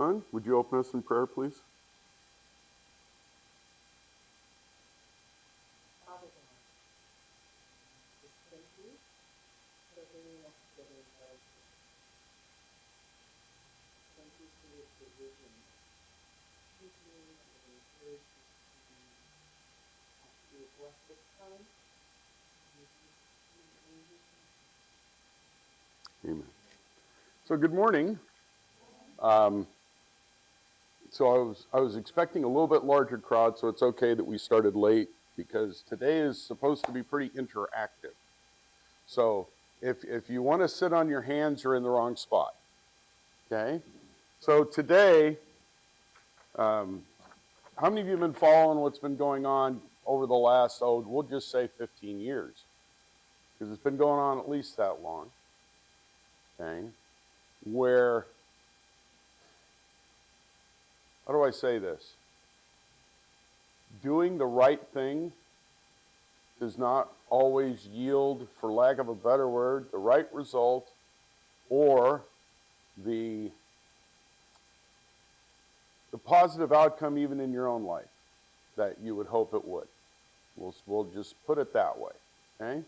Son, would you open us in prayer, please? Father God, just thank you for bringing us together in fellowship. Thank you for your provision. Thank you for your encouragement this morning. Ask you to bless this time. In Jesus' name, Amen. So good morning. So I was expecting a little bit larger crowd, so it's okay that we started late because today is supposed to be pretty interactive. So if you want to sit on your hands, you're in the wrong spot. Okay? So today, how many of you have been following what's been going on over the last, we'll just say 15 years? Because it's been going on at least that long. Okay? Where, how do I say this? Doing the right thing does not always yield, for lack of a better word, the right result or the positive outcome even in your own life that you would hope it would. We'll just put it that way, okay?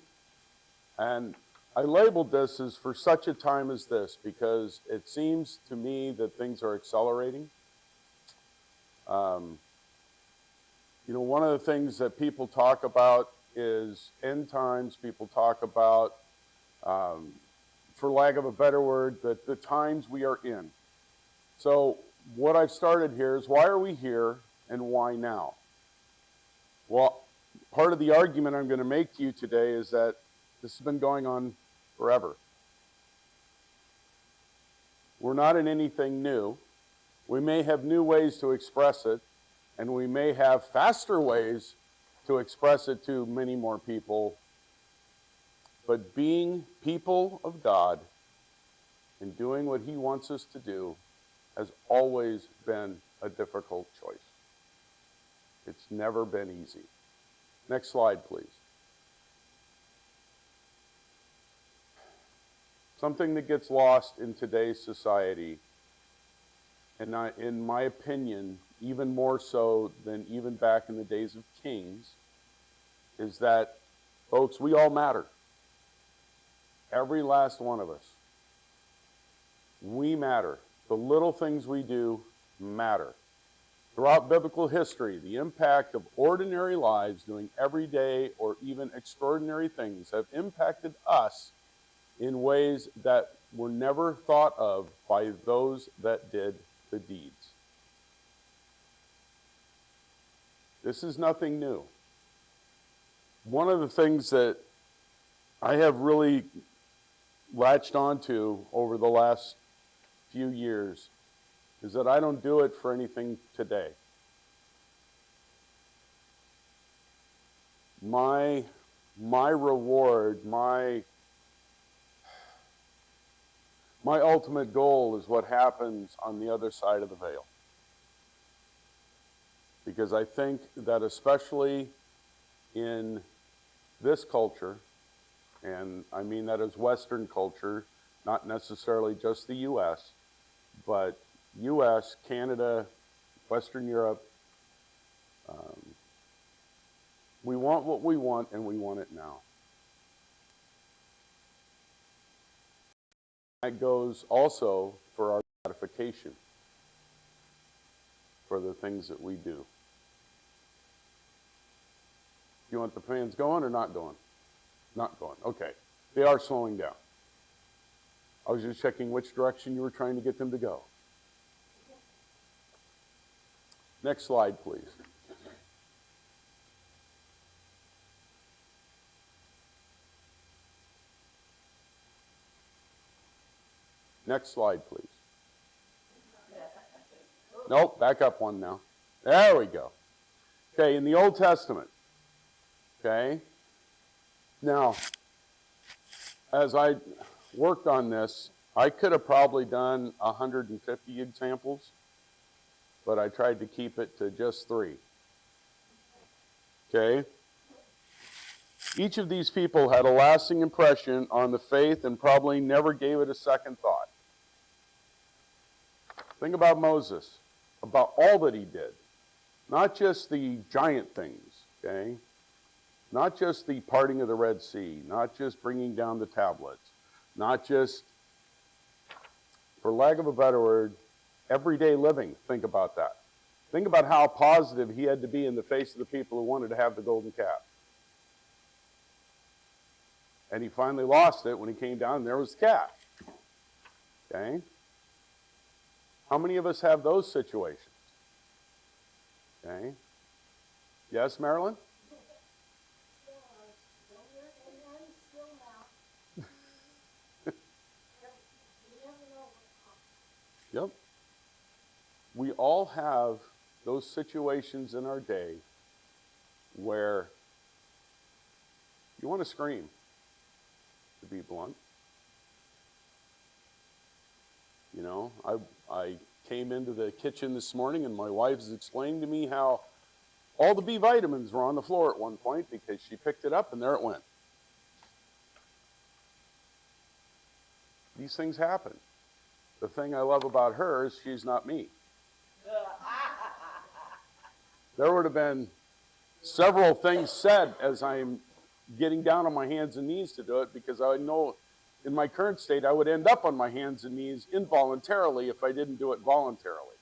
And I labeled this as for such a time as this because it seems to me that things are accelerating. One of the things that people talk about is end times. People talk about, for lack of a better word, the times we are in. So what I've started here is why are we here and why now? Well, part of the argument I'm going to make to you today is that this has been going on forever. We're not in anything new. We may have new ways to express it, and we may have faster ways to express it to many more people. But being people of God and doing what He wants us to do has always been a difficult choice. It's never been easy. Next slide, please. Something that gets lost in today's society, and in my opinion, even more so than even back in the days of kings, is that, folks, we all matter. Every last one of us. We matter. The little things we do matter. Throughout biblical history, the impact of ordinary lives doing everyday or even extraordinary things have impacted us in ways that were never thought of by those that did the deeds. This is nothing new. One of the things that I have really latched onto over the last few years is that I don't do it for anything today. My reward, my ultimate goal is what happens on the other side of the veil. Because I think that especially in this culture, and I mean that as Western culture, not necessarily just the U.S., but U.S., Canada, Western Europe, we want what we want and we want it now. That goes also for our gratification, for the things that we do. You want the fans going or not going? Not going. Okay. They are slowing down. I was just checking which direction you were trying to get them to go. Next slide, please. Next slide, please. Nope, back up one now. There we go. Okay, in the Old Testament, okay, now, as I worked on this, I could have probably done 150 examples, but I tried to keep it to just 3. Okay? Each of these people had a lasting impression on the faith and probably never gave it a second thought. Think about Moses, about all that he did. Not just the giant things, okay? Not just the parting of the Red Sea, not just bringing down the tablets, not just, for lack of a better word, everyday living. Think about that. Think about how positive he had to be in the face of the people who wanted to have the golden calf. And he finally lost it when he came down and there was the calf. Okay? How many of us have those situations? Okay? Yes, Marilyn? Yep. We all have those situations in our day where you want to scream, to be blunt. You know, I came into the kitchen this morning and my wife was explaining to me how all the B vitamins were on the floor at one point because she picked it up and there it went. These things happen. The thing I love about her is she's not me. There would have been several things said as I'm getting down on my hands and knees to do it because I know in my current state I would end up on my hands and knees involuntarily if I didn't do it voluntarily.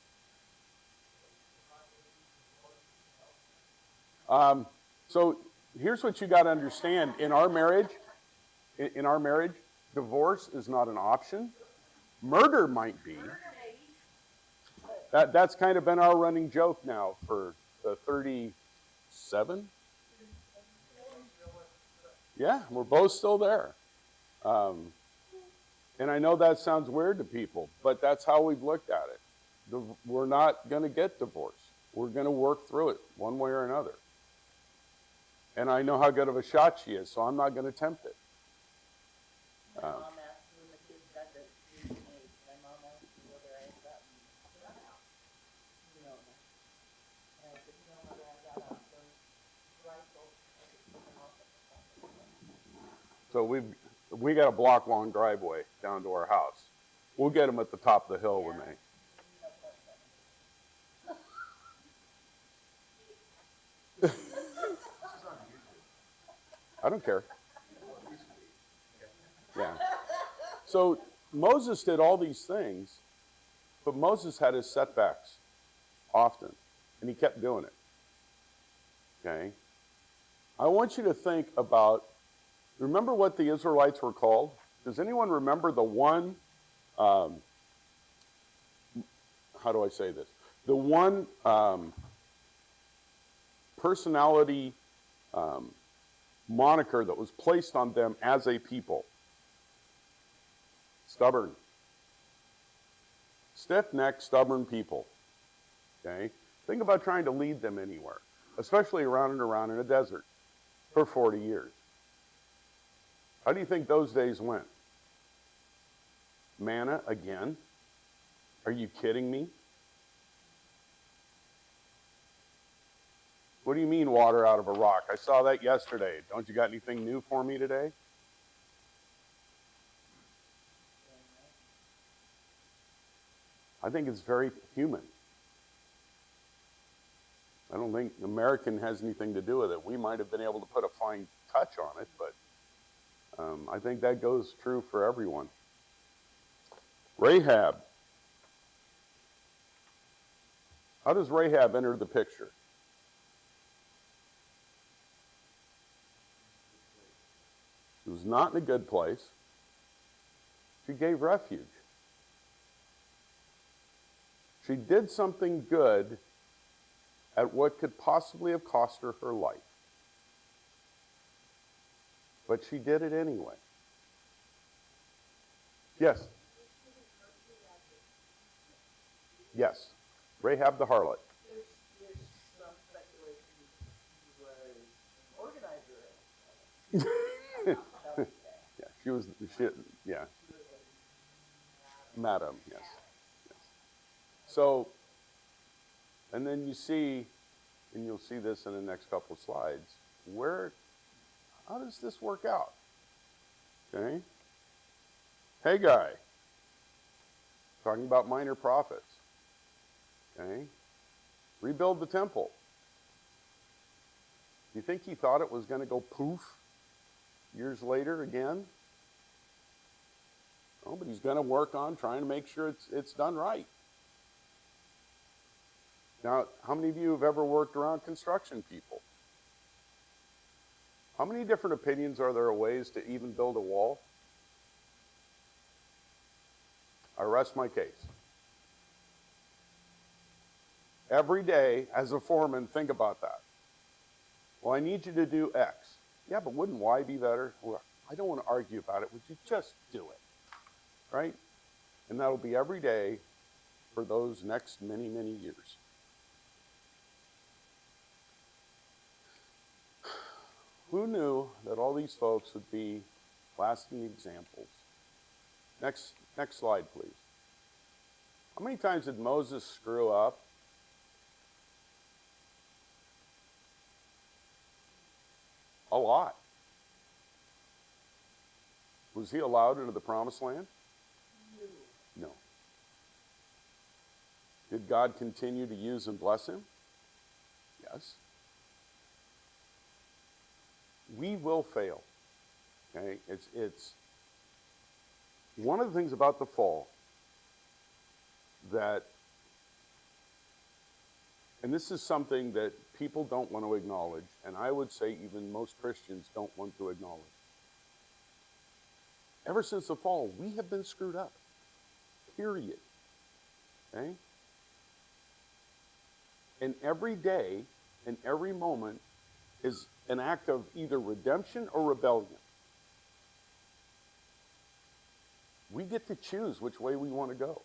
So here's what you got to understand. In our marriage, divorce is not an option. Murder might be. That's kind of been our running joke now for the 37. Yeah, we're both still there. And I know that sounds weird to people, but that's how we've looked at it. We're not going to get divorced. We're going to work through it one way or another. And I know how good of a shot she is, so I'm not going to tempt it. My mom asked when the kids got to age, my mom asked me whether I had gotten out. You know, and I said, no, mother, I got out those rifles. I could put them off at the top of the hill. So we got a block long driveway down to our house. We'll get them at the top of the hill when they. I don't care. Yeah. So Moses did all these things, but Moses had his setbacks often, and he kept doing it. Okay? I want you to think about, remember what the Israelites were called? Does anyone remember the one, how do I say this? The one personality moniker that was placed on them as a people? Stubborn. Stiff-necked, stubborn people. Okay? Think about trying to lead them anywhere, especially around and around in a desert for 40 years. How do you think those days went? Manna again? Are you kidding me? What do you mean water out of a rock? I saw that yesterday. Don't you got anything new for me today? I think it's very human. I don't think American has anything to do with it. We might have been able to put a fine touch on it, but I think that goes true for everyone. Rahab. How does Rahab enter the picture? She was not in a good place. She gave refuge. She did something good at what could possibly have cost her her life. But she did it anyway. Yes? Yes. Rahab the harlot. There's some speculation he was an organizer. Yeah, yeah. Madam, yes. So, and then you see, and you'll see this in the next couple of slides, how does this work out? Okay? Haggai, talking about minor prophets. Okay? Rebuild the temple. You think he thought it was going to go poof years later again? Oh, but he's going to work on trying to make sure it's done right. Now, how many of you have ever worked around construction people? How many different opinions are there of ways to even build a wall? I rest my case. Every day, as a foreman, think about that. Well, I need you to do X. Yeah, but wouldn't Y be better? Well, I don't want to argue about it. Would you just do it? Right? And that'll be every day for those next many, many years. Who knew that all these folks would be lasting examples? Next slide, please. How many times did Moses screw up? A lot. Was he allowed into the promised land? No. Did God continue to use and bless him? Yes. We will fail. Okay? It's one of the things about the fall that, and this is something that people don't want to acknowledge, and I would say even most Christians don't want to acknowledge. Ever since the fall, we have been screwed up. Period. Okay? And every day and every moment is an act of either redemption or rebellion. We get to choose which way we want to go.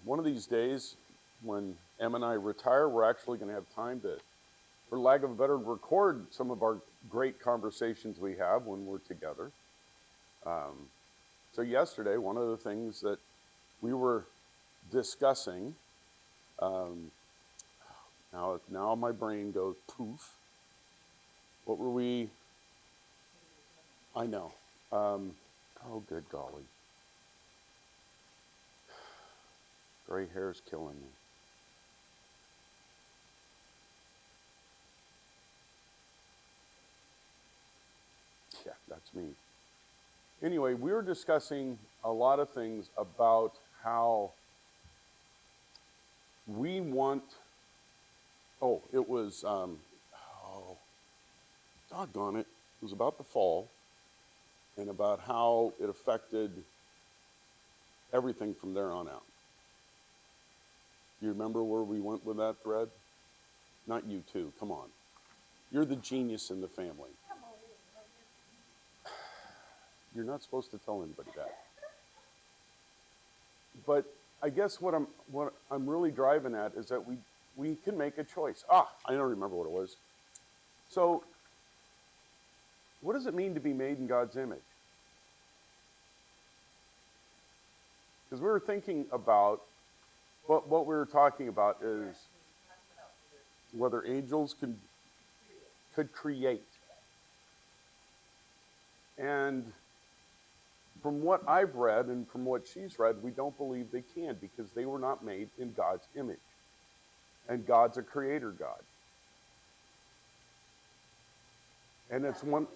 One of these days, when Em and I retire, we're actually going to have time to, for lack of a better, record some of our great conversations we have when we're together. So yesterday, one of the things that we were discussing, now my brain goes poof. What were we? I know. Oh, good golly. Gray hair's killing me. Yeah, that's me. Anyway, we were discussing a lot of things about how we want, it was, doggone it. It was about the fall and about how it affected everything from there on out. Do you remember where we went with that thread? Not you two, come on. You're the genius in the family. You're not supposed to tell anybody that. But I guess what I'm really driving at is that we can make a choice. I don't remember what it was. So, what does it mean to be made in God's image? Because we were thinking about, what we were talking about is whether angels could create. And from what I've read and from what she's read, we don't believe they can because they were not made in God's image. And God's a creator God. And it's one,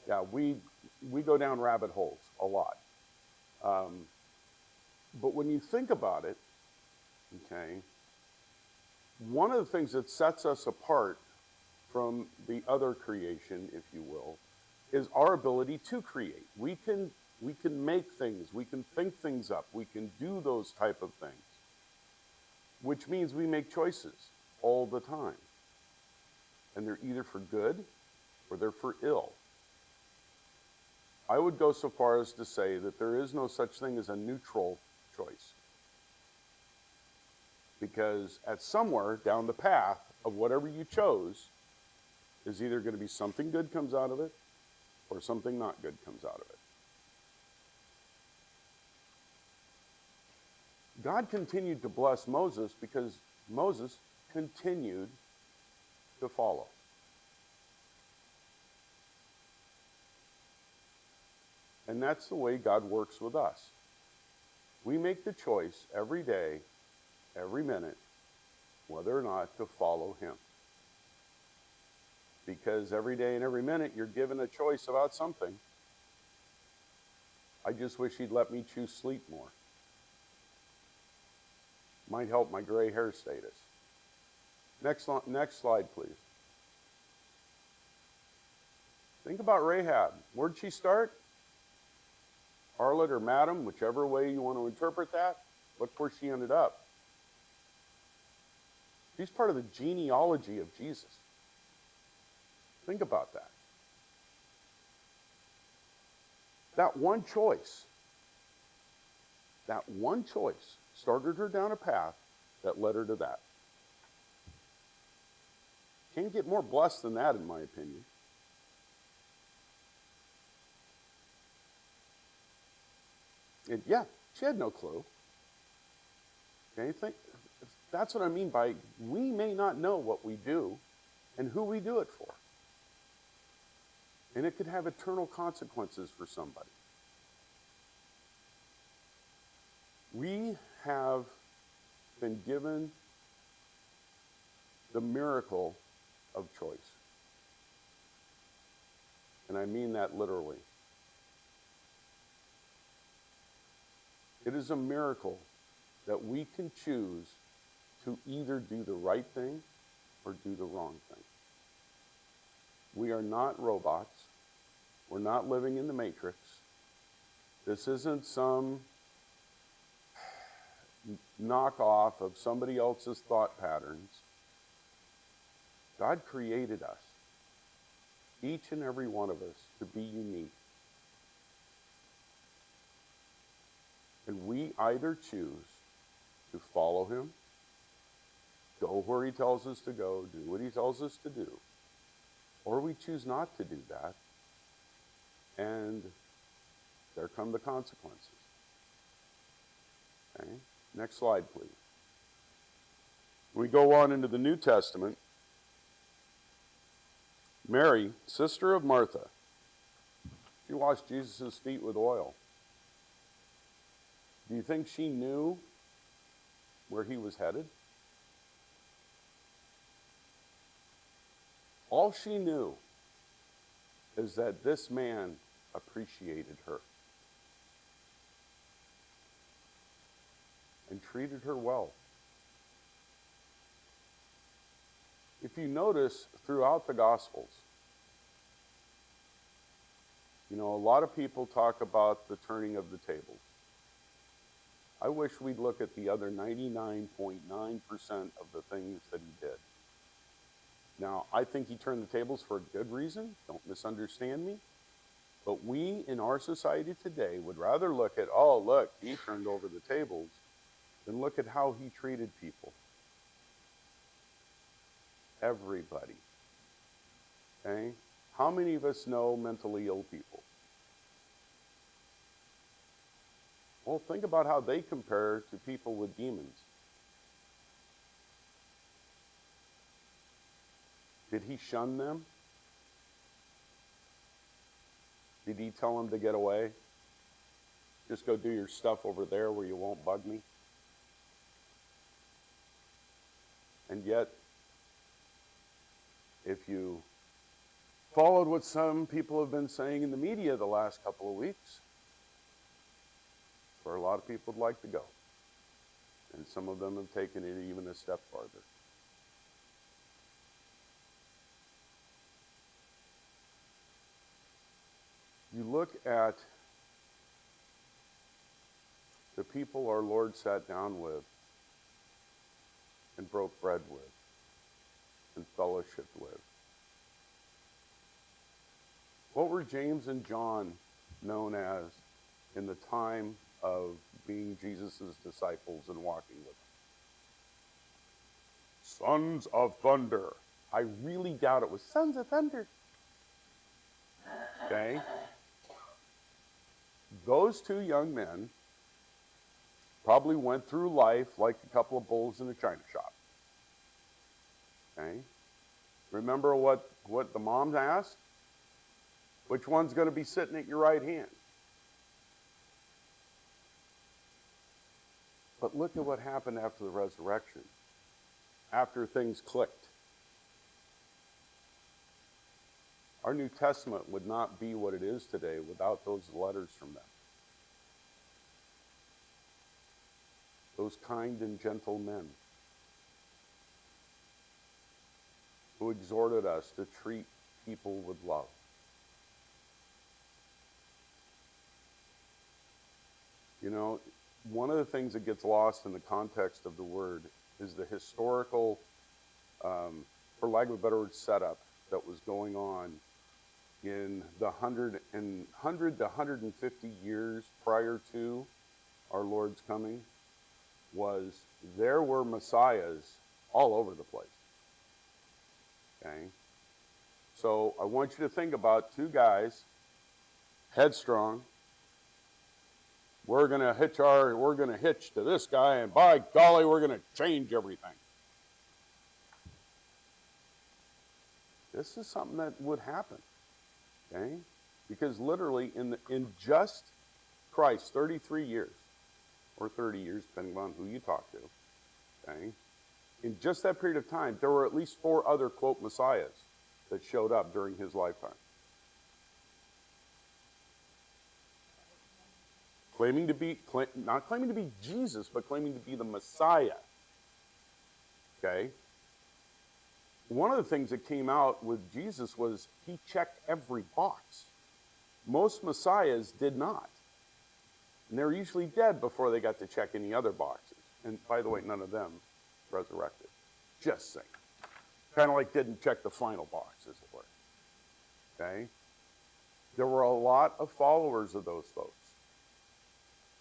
yeah, we go down rabbit holes a lot. But when you think about it, okay, one of the things that sets us apart from the other creation, if you will, is our ability to create. We can make things, we can think things up, we can do those type of things, which means we make choices all the time. And they're either for good or they're for ill. I would go so far as to say that there is no such thing as a neutral choice. Because at somewhere down the path of whatever you chose is either going to be something good comes out of it or something not good comes out of it. God continued to bless Moses because Moses continued to follow. And that's the way God works with us. We make the choice every day, every minute, whether or not to follow him. Because every day and every minute, you're given a choice about something. I just wish he'd let me choose sleep more. Might help my gray hair status. Next slide, please. Think about Rahab. Where'd she start? Harlot or madam, whichever way you want to interpret that. Look where she ended up. She's part of the genealogy of Jesus. Think about that. That one choice started her down a path that led her to that. Can't get more blessed than that, in my opinion. And yeah, she had no clue. Okay, that's what I mean by we may not know what we do and who we do it for. And it could have eternal consequences for somebody. We have been given the miracle of choice. And I mean that literally. It is a miracle that we can choose to either do the right thing or do the wrong thing. We are not robots. We're not living in the Matrix. This isn't some knockoff of somebody else's thought patterns. God created us, each and every one of us, to be unique. And we either choose to follow him, go where he tells us to go, do what he tells us to do, or we choose not to do that, and there come the consequences. Okay? Next slide, please. We go on into the New Testament. Mary, sister of Martha, she washed Jesus' feet with oil. Do you think she knew where he was headed? All she knew is that this man appreciated her and treated her well. If you notice throughout the Gospels, a lot of people talk about the turning of the tables. I wish we'd look at the other 99.9% of the things that he did. Now, I think he turned the tables for a good reason. Don't misunderstand me. But we in our society today would rather look at, oh, look, he turned over the tables, than look at how he treated people. Everybody. Okay? How many of us know mentally ill people? Well, think about how they compare to people with demons. Did he shun them? Did he tell them to get away? Just go do your stuff over there where you won't bug me? And yet, if you followed what some people have been saying in the media the last couple of weeks, where a lot of people would like to go. And some of them have taken it even a step farther. You look at the people our Lord sat down with and broke bread with and fellowshiped with. What were James and John known as in the time of being Jesus' disciples and walking with him? Sons of thunder. I really doubt it was sons of thunder. Okay? Those two young men probably went through life like a couple of bulls in a china shop. Okay? Remember what the mom asked? Which one's going to be sitting at your right hand? But look at what happened after the resurrection, after things clicked. Our New Testament would not be what it is today without those letters from them. Those kind and gentle men who exhorted us to treat people with love. You know, one of the things that gets lost in the context of the word is the historical, for lack of a better word, setup that was going on in the 100 to 150 years prior to our Lord's coming. Was there were messiahs all over the place. Okay? So I want you to think about two guys, headstrong. We're gonna hitch to this guy, and by golly, we're gonna change everything. This is something that would happen. Okay? Because literally in just Christ, 33 years, or 30 years, depending on who you talk to, okay? In just that period of time, there were at least 4 other, quote, messiahs that showed up during his lifetime. Not claiming to be Jesus, but claiming to be the Messiah. Okay? One of the things that came out with Jesus was he checked every box. Most messiahs did not. And they were usually dead before they got to check any other boxes. And by the way, none of them resurrected. Just saying. Kind of like didn't check the final box, as it were. Okay? There were a lot of followers of those folks.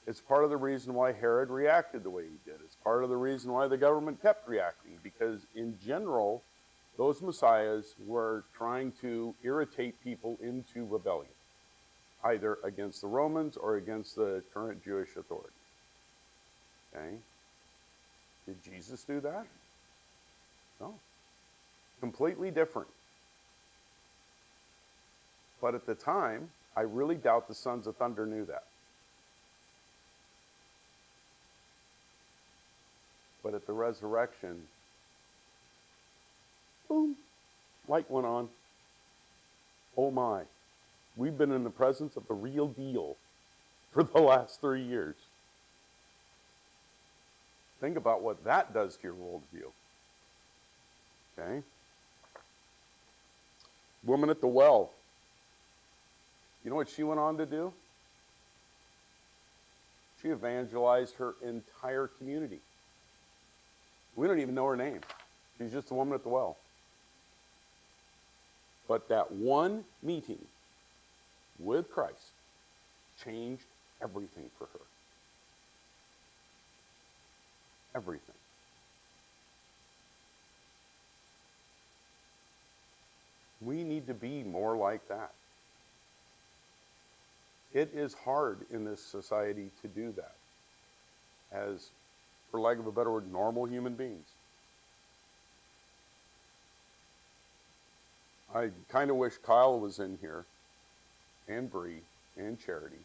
It's part of the reason why Herod reacted the way he did. It's part of the reason why the government kept reacting, because in general, those messiahs were trying to irritate people into rebellion, either against the Romans or against the current Jewish authorities. Okay? Did Jesus do that? No. Completely different. But at the time, I really doubt the sons of thunder knew that. But at the resurrection, boom, light went on. Oh my, we've been in the presence of the real deal for the last 3 years. Think about what that does to your worldview. Okay? Woman at the well. You know what she went on to do? She evangelized her entire community. We don't even know her name. She's just a woman at the well. But that one meeting with Christ changed everything for her. Everything. We need to be more like that. It is hard in this society to do that as, for lack of a better word, normal human beings. I kind of wish Kyle was in here, and Bree, and Charity,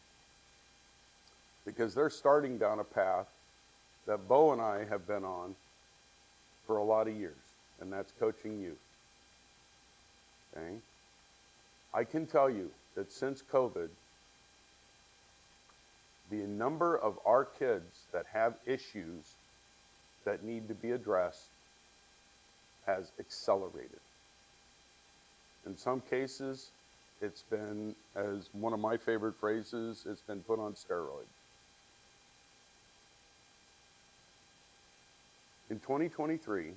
because they're starting down a path that Bo and I have been on for a lot of years, and that's coaching youth. Okay? I can tell you that since COVID, the number of our kids that have issues that need to be addressed has accelerated. In some cases, it's been, as one of my favorite phrases, it's been put on steroids. In 2023,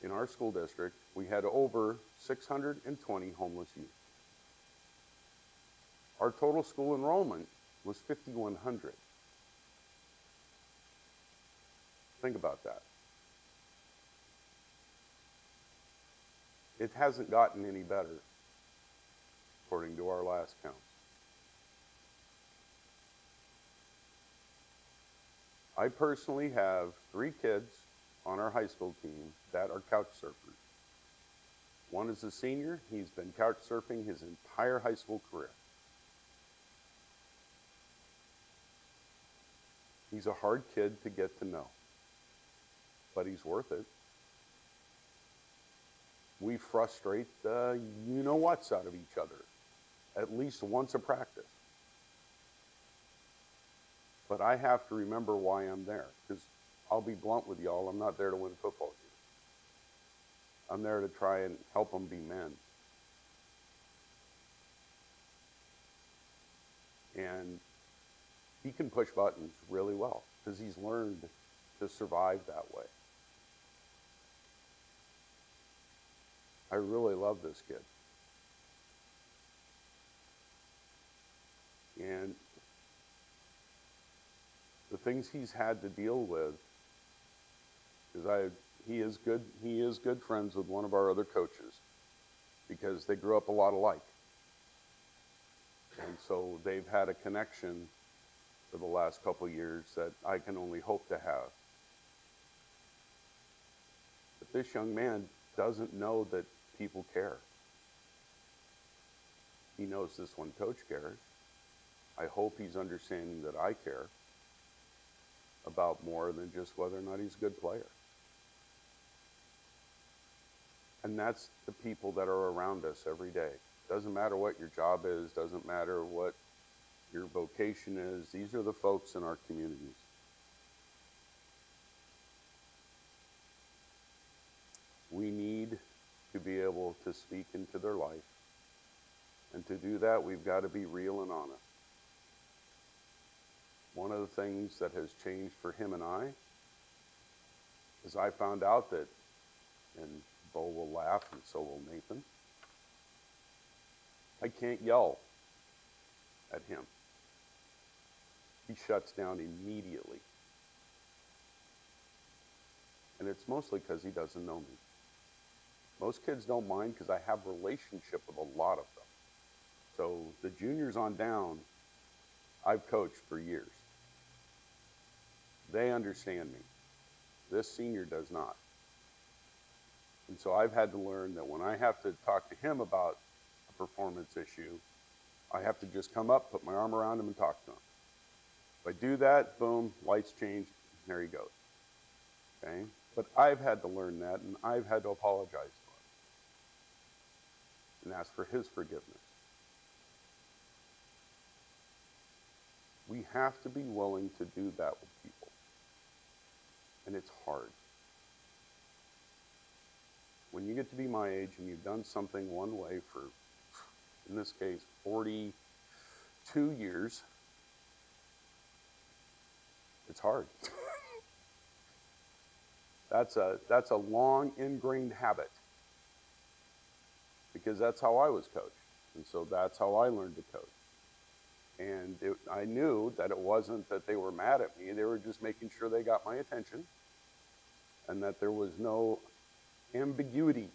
in our school district, we had over 620 homeless youth. Our total school enrollment was 5,100. Think about that. It hasn't gotten any better, according to our last count. I personally have 3 kids on our high school team that are couch surfers. One is a senior. He's been couch surfing his entire high school career. He's a hard kid to get to know, but he's worth it. We frustrate the you-know-whats out of each other at least once a practice. But I have to remember why I'm there, because I'll be blunt with y'all, I'm not there to win football games. I'm there to try and help them be men. And he can push buttons really well because he's learned to survive that way. I really love this kid. And the things he's had to deal with, because he is good friends with one of our other coaches because they grew up a lot alike. And so they've had a connection for the last couple of years that I can only hope to have. But this young man doesn't know that people care. He knows this one coach cares. I hope he's understanding that I care about more than just whether or not he's a good player. And that's the people that are around us every day. Doesn't matter what your job is, doesn't matter what your vocation is. These are the folks in our communities. We need to be able to speak into their life. And to do that, we've got to be real and honest. One of the things that has changed for him and I is I found out that, and Bo will laugh and so will Nathan, I can't yell at him. He shuts down immediately. And it's mostly because he doesn't know me. Most kids don't mind because I have a relationship with a lot of them. So the juniors on down, I've coached for years. They understand me. This senior does not. And so I've had to learn that when I have to talk to him about a performance issue, I have to just come up, put my arm around him, and talk to him. If I do that, boom, lights change, there he goes. Okay? But I've had to learn that, and I've had to apologize to him and ask for his forgiveness. We have to be willing to do that with people. And it's hard. When you get to be my age and you've done something one way for, in this case, 42 years, it's hard. That's a long ingrained habit because that's how I was coached. And so that's how I learned to coach. And I knew that it wasn't that they were mad at me. They were just making sure they got my attention and that there was no ambiguity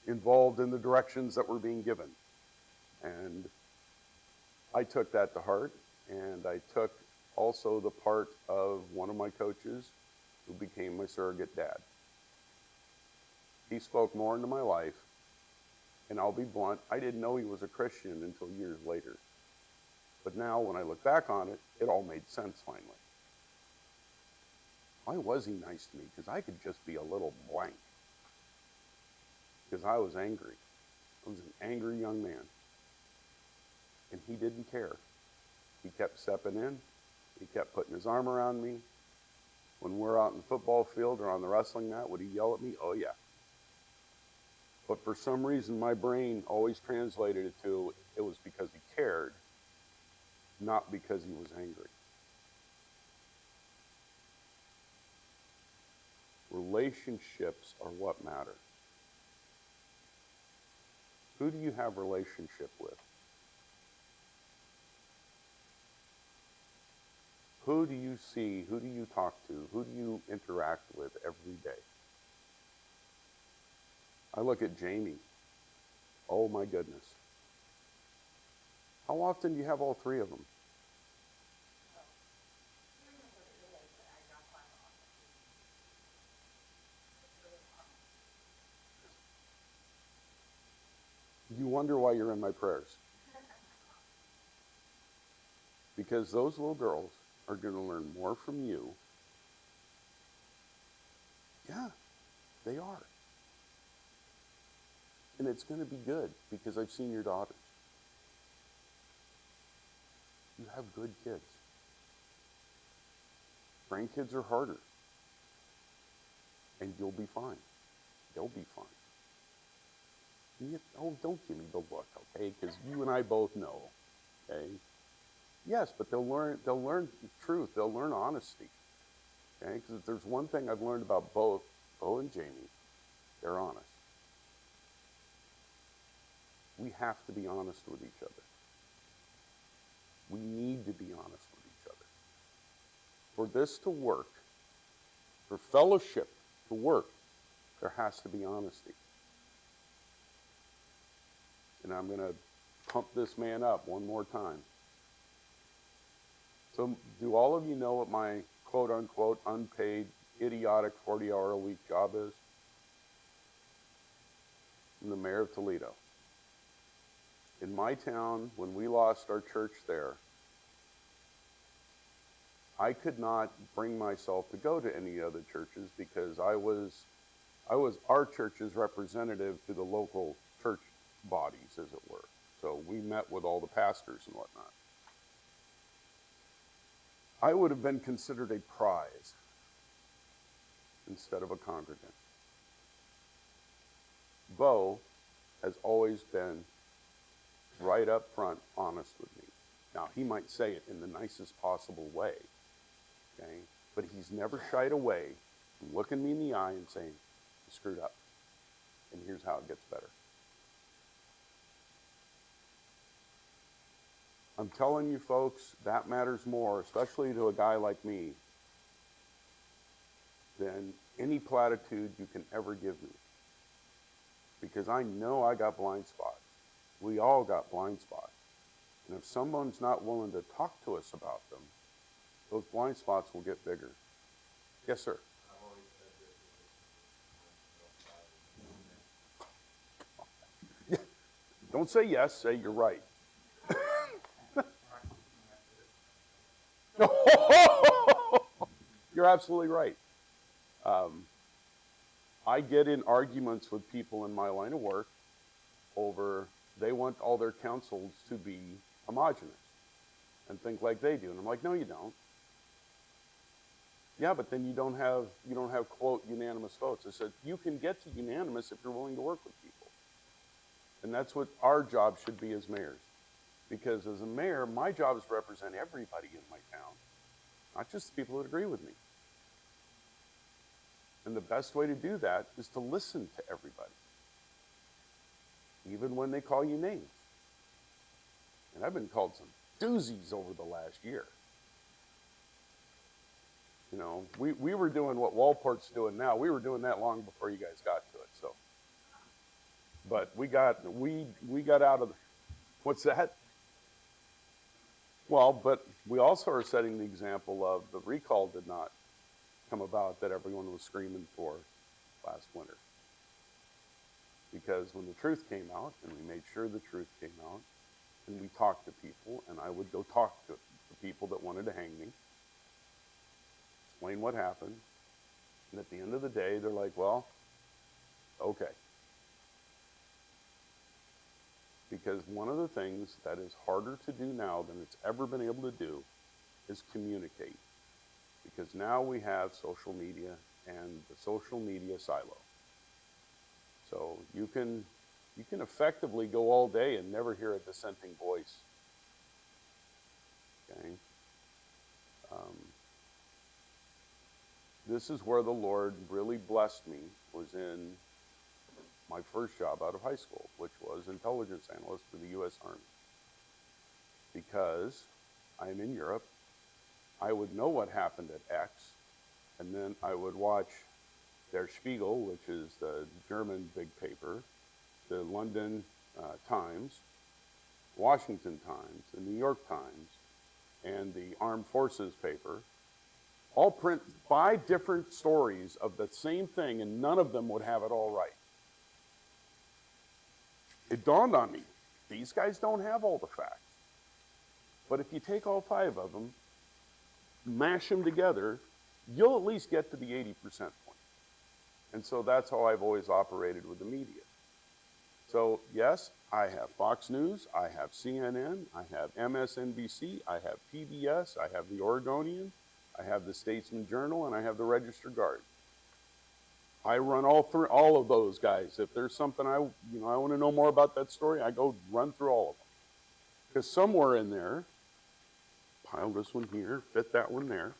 involved in the directions that were being given. And I took that to heart, and I took also the part of one of my coaches who became my surrogate dad. He spoke more into my life, and I'll be blunt, I didn't know he was a Christian until years later. But now when I look back on it, it all made sense finally. Why was he nice to me? Because I could just be a little blank. Because I was angry. I was an angry young man. And he didn't care. He kept stepping in. He kept putting his arm around me. When we're out in the football field or on the wrestling mat, would he yell at me? Oh, yeah. But for some reason, my brain always translated it to it was because he cared, not because he was angry. Relationships are what matter. Who do you have relationship with? Who do you see? Who do you talk to? Who do you interact with every day? I look at Jamie. Oh my goodness. How often do you have all three of them? You wonder why you're in my prayers. Because those little girls are going to learn more from you. Yeah, they are. And it's going to be good because I've seen your daughters. You have good kids. Grandkids are harder. And you'll be fine. They'll be fine. Don't give me the look, okay? Because you and I both know, okay? Yes, but they'll learn truth. They'll learn honesty, okay? Because if there's one thing I've learned about both Bo and Jamie, they're honest. We have to be honest with each other. We need to be honest with each other. For this to work, for fellowship to work, there has to be honesty. And I'm going to pump this man up one more time. So do all of you know what my quote-unquote unpaid, idiotic 40-hour-a-week job is? I'm the mayor of Toledo. In my town, when we lost our church there, I could not bring myself to go to any other churches because I was our church's representative to the local church bodies, as it were. So we met with all the pastors and whatnot. I would have been considered a prize instead of a congregant. Bo has always been right up front honest with me. Now, he might say it in the nicest possible way, okay? But he's never shied away from looking me in the eye and saying, you screwed up, and here's how it gets better. I'm telling you folks, that matters more, especially to a guy like me, than any platitude you can ever give me. Because I know I got blind spots. We all got blind spots. And if someone's not willing to talk to us about them, those blind spots will get bigger. Yes, sir. Yeah. Don't say yes, say you're right. You're absolutely right. I get in arguments with people in my line of work over they want all their councils to be homogenous and think like they do. And I'm like, no, you don't. Yeah, but then you don't have quote unanimous votes. I said, you can get to unanimous if you're willing to work with people. And that's what our job should be as mayors. Because as a mayor, my job is to represent everybody in my town, not just the people that agree with me. And the best way to do that is to listen to everybody, even when they call you names. And I've been called some doozies over the last year. You know, we were doing what Walport's doing now. We were doing that long before you guys got to it. So, but we got out of the, what's that? Well, but we also are setting the example of the recall did not come about that everyone was screaming for last winter. Because when the truth came out, and we made sure the truth came out, and we talked to people, and I would go talk to the people that wanted to hang me, explain what happened, and at the end of the day, they're like, well, okay. Because one of the things that is harder to do now than it's ever been able to do is communicate. Because now we have social media and the social media silo. So you can effectively go all day and never hear a dissenting voice. Okay. This is where the Lord really blessed me, was in my first job out of high school, which was intelligence analyst for the U.S. Army. Because I'm in Europe, I would know what happened at X, and then I would watch Der Spiegel, which is the German big paper, the London Times, Washington Times, the New York Times, and the Armed Forces paper, all print 5 different stories of the same thing, and none of them would have it all right. It dawned on me, these guys don't have all the facts. But if you take all 5 of them, mash them together, you'll at least get to the 80% point. And so that's how I've always operated with the media. So yes, I have Fox News, I have CNN, I have MSNBC, I have PBS, I have the Oregonian, I have the Statesman Journal, and I have the Register Guard. I run all of those guys. If there's something I want to know more about that story, I go run through all of them. Because somewhere in there, pile this one here, fit that one there,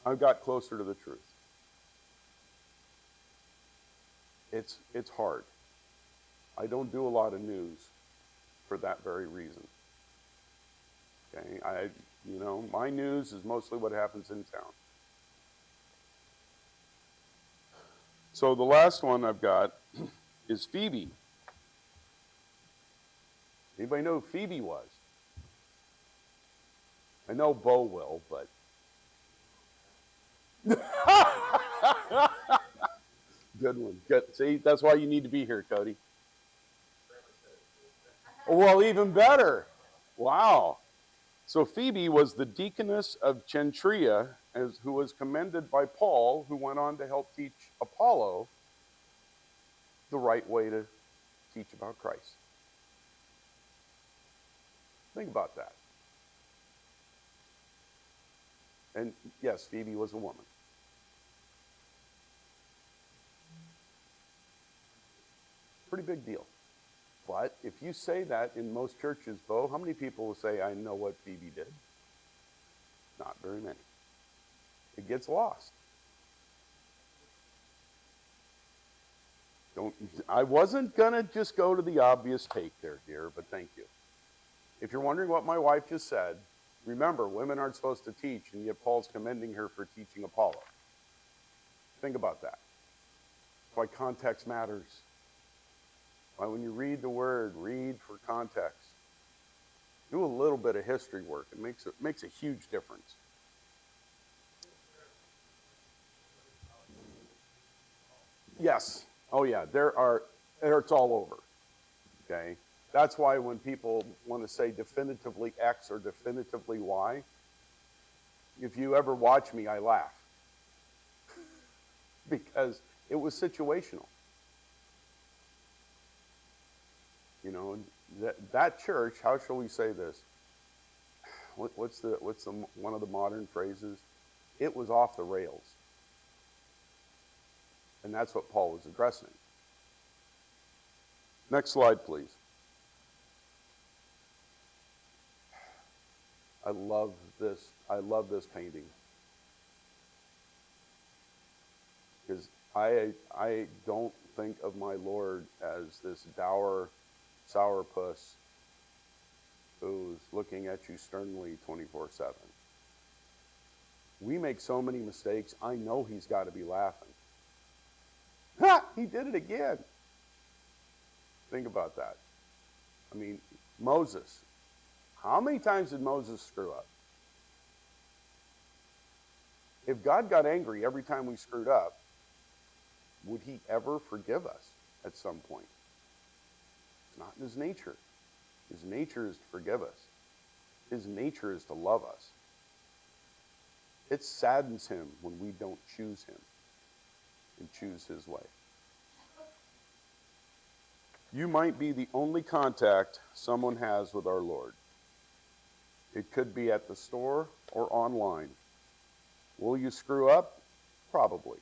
I've got closer to the truth. It's hard. I don't do a lot of news for that very reason. Okay, my news is mostly what happens in town. So the last one I've got is Phoebe. Anybody know who Phoebe was? I know Bo will, but good one. Good. See, that's why you need to be here, Cody. Well, even better. Wow. So Phoebe was the deaconess of Cenchrea, who was commended by Paul, who went on to help teach Apollo the right way to teach about Christ. Think about that. And yes, Phoebe was a woman. Pretty big deal. But if you say that in most churches, Bo, how many people will say, I know what Phoebe did? Not very many. It gets lost. I wasn't going to just go to the obvious take there, dear, but thank you. If you're wondering what my wife just said, remember, women aren't supposed to teach, and yet Paul's commending her for teaching Apollo. Think about that. That's why context matters. Why when you read the word, read for context. Do a little bit of history work. It makes a huge difference. Yes. Oh yeah, it's all over. Okay? That's why when people want to say definitively X or definitively Y, if you ever watch me, I laugh. Because it was situational. You know, that church, how shall we say this? What's one of the modern phrases? It was off the rails. And that's what Paul was addressing. Next slide, please. I love this painting. Because I don't think of my Lord as this dour sourpuss who's looking at you sternly 24/7. We make so many mistakes, I know he's got to be laughing. Ha! He did it again. Think about that. I mean, Moses. How many times did Moses screw up? If God got angry every time we screwed up, would he ever forgive us at some point? It's not in his nature. His nature is to forgive us. His nature is to love us. It saddens him when we don't choose him and choose his way. You might be the only contact someone has with our Lord. It could be at the store or online. Will you screw up? Probably.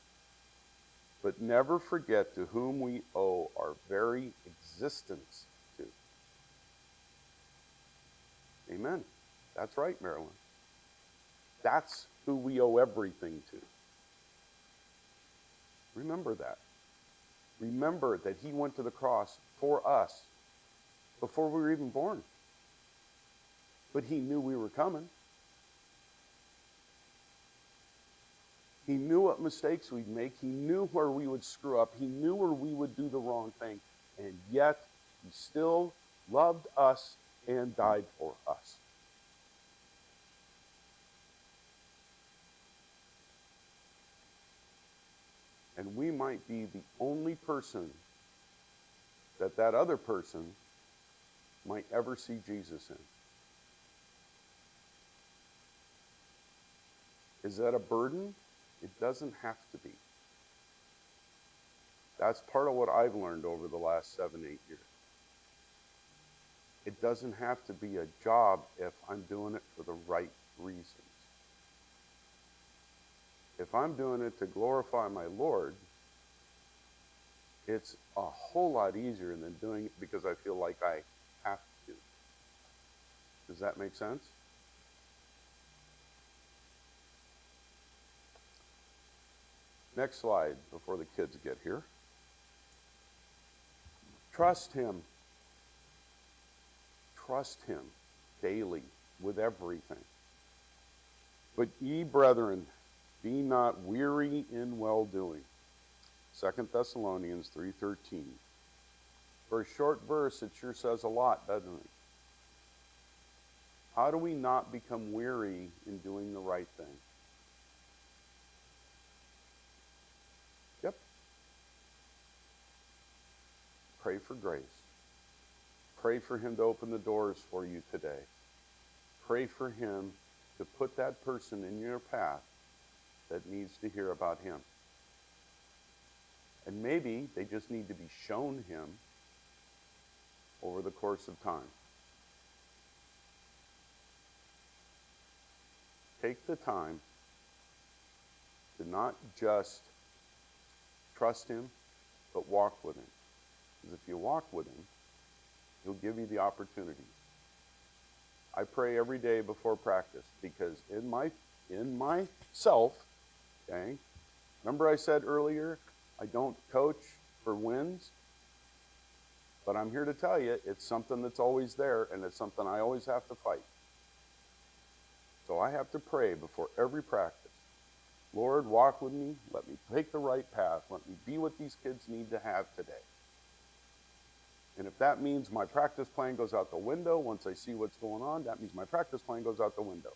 But never forget to whom we owe our very existence to. Amen. That's right, Marilyn. That's who we owe everything to. Remember that. Remember that he went to the cross for us before we were even born. But he knew we were coming. He knew what mistakes we'd make. He knew where we would screw up. He knew where we would do the wrong thing. And yet, he still loved us and died for us. And we might be the only person that other person might ever see Jesus in. Is that a burden? It doesn't have to be. That's part of what I've learned over the last 7, 8 years. It doesn't have to be a job if I'm doing it for the right reasons. If I'm doing it to glorify my Lord, it's a whole lot easier than doing it because I feel like I have to. Does that make sense? Next slide before the kids get here. Trust him. Trust him daily with everything. But ye brethren, be not weary in well-doing. 2 Thessalonians 3:13. For a short verse, it sure says a lot, doesn't it? How do we not become weary in doing the right thing? Yep. Pray for grace. Pray for him to open the doors for you today. Pray for him to put that person in your path that needs to hear about him. And maybe they just need to be shown him over the course of time. Take the time to not just trust him, but walk with him. Because if you walk with him, he'll give you the opportunity. I pray every day before practice because in myself, okay, remember I said earlier, I don't coach for wins, but I'm here to tell you it's something that's always there and it's something I always have to fight. So I have to pray before every practice. Lord, walk with me. Let me take the right path. Let me be what these kids need to have today. And if that means my practice plan goes out the window, once I see what's going on, that means my practice plan goes out the window.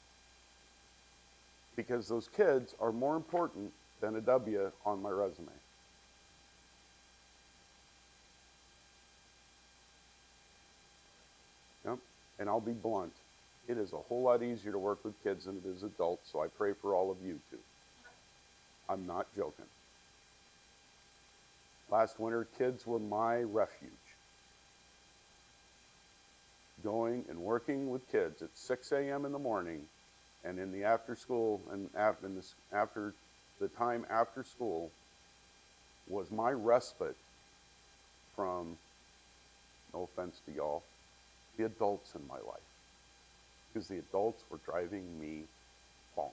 Because those kids are more important than a W on my resume. Yep. And I'll be blunt. It is a whole lot easier to work with kids than it is adults, so I pray for all of you too. I'm not joking. Last winter, kids were my refuge. Going and working with kids at 6 a.m. in the morning and in the after school and after the time after school was my respite from, no offense to y'all, the adults in my life. Because the adults were driving me bonkers.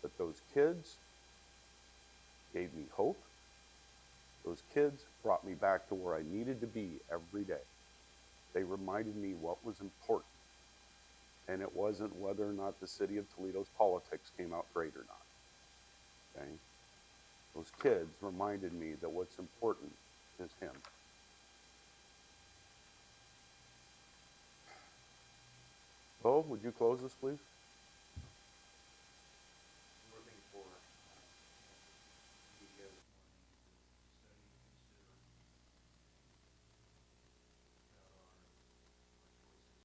But those kids gave me hope. Those kids brought me back to where I needed to be every day. They reminded me what was important. And it wasn't whether or not the city of Toledo's politics came out great or not. Okay? Those kids reminded me that what's important is him. Bo, would you close this, please?